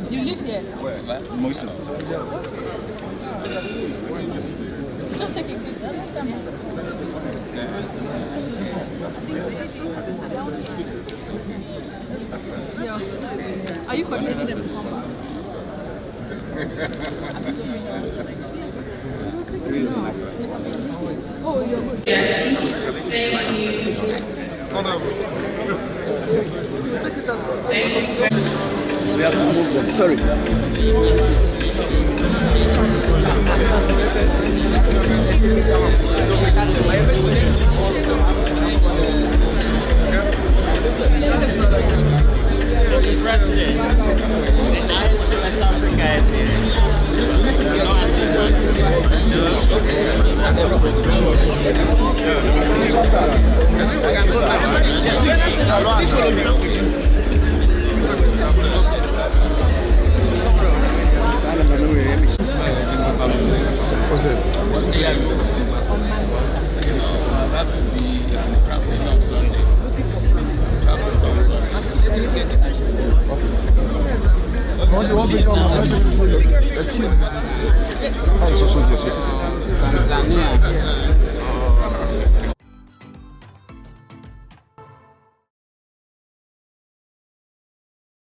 You live here? Where? Most of the time. Just take a quick yeah. Are you coordinating them to come back? Oh, you're good. Yes. Thank you. We have to move them. Sorry. President, the Alliance of West Africa is here. What day are you? I have to be traveling on Sunday. Traveling on Sunday. What do you want to become?